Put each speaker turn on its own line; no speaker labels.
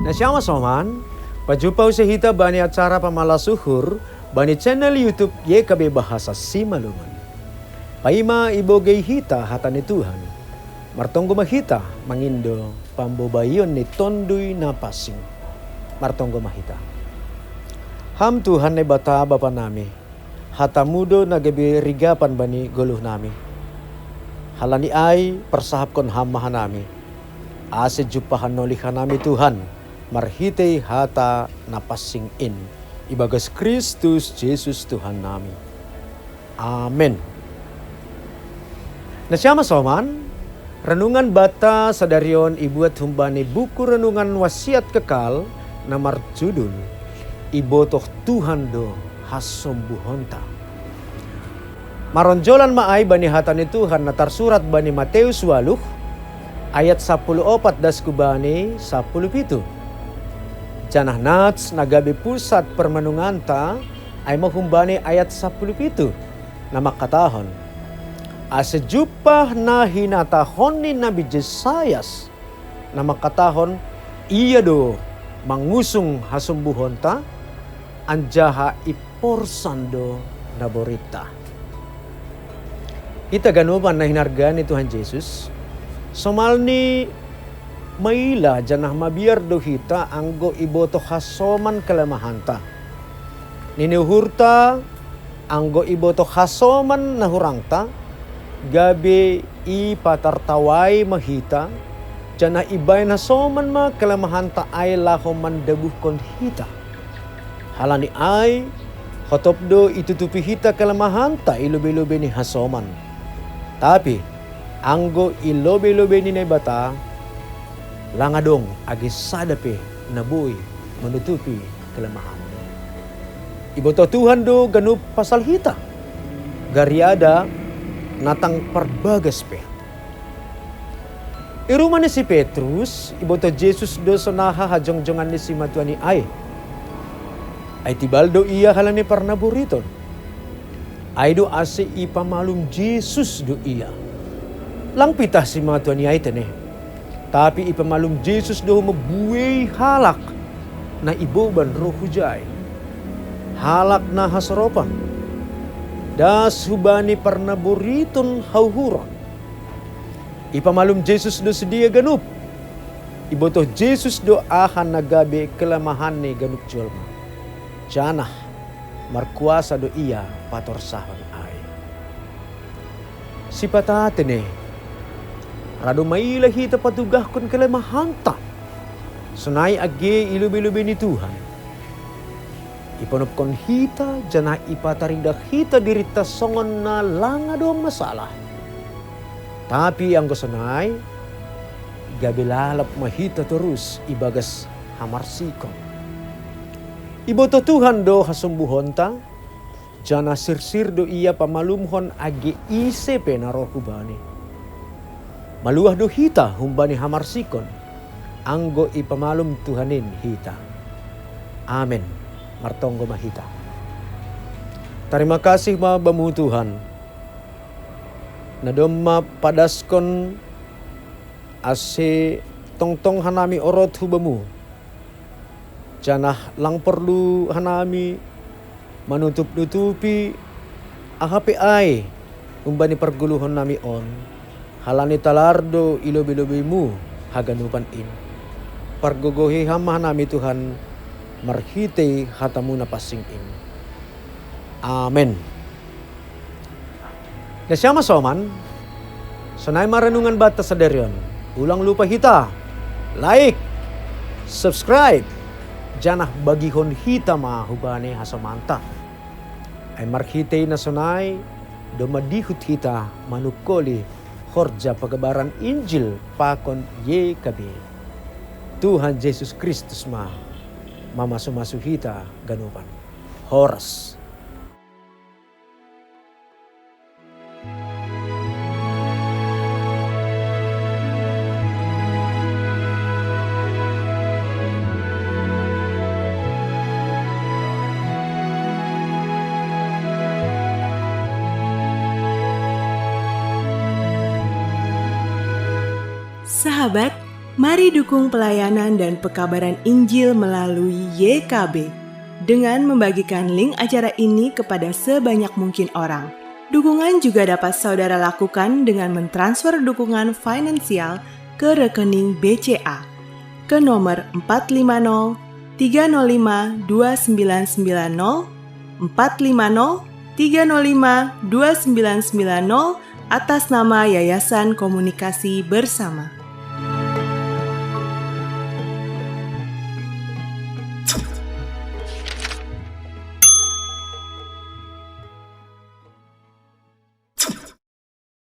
Nasyama soman, pajupaw sa hita bani acara pamalasuhur, bani channel YouTube YKB Bahasa Simalungun. Paima ibogay hita hata ni Tuhan, martonggo mahita mangindo pambobayon ni tondoy na pasing. Martonggo mahita. Ham Tuhan na bata bapa nami, hata mudo na gabi rigapan bani guluh nami. Halani ay persahap kon hamahan nami. Ase jupahan nolihan nami Tuhan, marhitay hata napasing in. Ibagas Kristus Jesus Tuhan nami. Amen. Nasyama soman, renungan bata sadarion ibuat humbani buku renungan wasiat kekal na marjudul Ibotoh Tuhan do hasombuhonta. Maronjolan maay bani hata ni Tuhan na tarsurat bani Mateus 8 ayat 14 das kubani 17. Janah nats nagabi pusat permenunganta ay mahumbani ayat 17 na makatahon. Asejupah na hinatahon ni Nabi Jesayas na makatahon iya do mangusung hasumbuhonta anjaha iporsan do naborita. Ita ganuban na hinargan ni Tuhan Jesus. Somal ni maila janah mabiar do hita anggo iboto hasoman kalamahanta. Ninuhurta anggo iboto hasoman nahurangta. Gabi ipatartaway mahita, jana ibay na soman ma kalamahanta ay lahom mandabuh kon hita. Halani ay, hotopdo itutupi hita kalamahanta ilobe-lobe ni hasoman. Tapi, anggo ilobe-lobe ni bata, langadong agi sadape nabuy menutupi kelemahan. Iboto Tuhan do ganup pasal hita. Gariada natang perbagas pe. Iruman ni si Petrus, iboto Jesus do sonaha hajong-jongan ni si matuani ay tibaldo iya halani parnaburiton. Ay do ase ipamalum Jesus do iya. Lang pitah si matuani ay tene. Tapi ipamalum Jesus do mabuhay halak na iboban roh hujay. Halak na hasropan. Das hubani parnaburiton hauhuron. Ipamalum Jesus do sedia ganup. Ibotoh Jesus do ahan nagabi kelemahan ni ganup jolma. Janah markuasa do iya patorsahon ay. Sipatatene. Rado mailah hita patugah kon kelemahanta. Sunay agi ilubi-lubi ni Tuhan. Ipanupkon hita, janah ipataridah hita dirita songon na langadong masalah. Tapi ang gusanay, gabilalap mahita terus ibagas hamarsikon. Iboto Tuhan do hasumbuhonta, janah sirsir do iya pamalumhon agi isepe na roh hubani. Maluah do hita humbani hamarsikon, anggo ipamalum Tuhanin hita. Amen. Martonggo mahita. Terima kasih mabamu Tuhan. Nadoma padaskon ase tongtong hanami orot hubamu. Janah lang perlu hanami manutup-nutupi ahapi ay umbani perguluhon nami on. Halani talardo ilobi-lobimu haganupan in. Pargogohi hamah nami Tuhan. Marhitay hatamu na pasingin. Amen. Nasyama soman, sanay maranungan bata sa deryon. Ulang lupa hita, like, subscribe, janah bagihon hita mahubani hasamanta. Ay marhitay na sunay, dumadihut hita manukoli, horja pagabaran Injil pakon YKB. Tuhan Yesus Kristus mamasumasu hita ganupan. Horas.
Sahabat, Mari dukung pelayanan dan pekabaran Injil melalui YKB dengan membagikan link acara ini kepada sebanyak mungkin orang. Dukungan juga dapat saudara lakukan dengan mentransfer dukungan finansial ke rekening BCA ke nomor 450 305 2990 450 305 2990 atas nama Yayasan Komunikasi Bersama.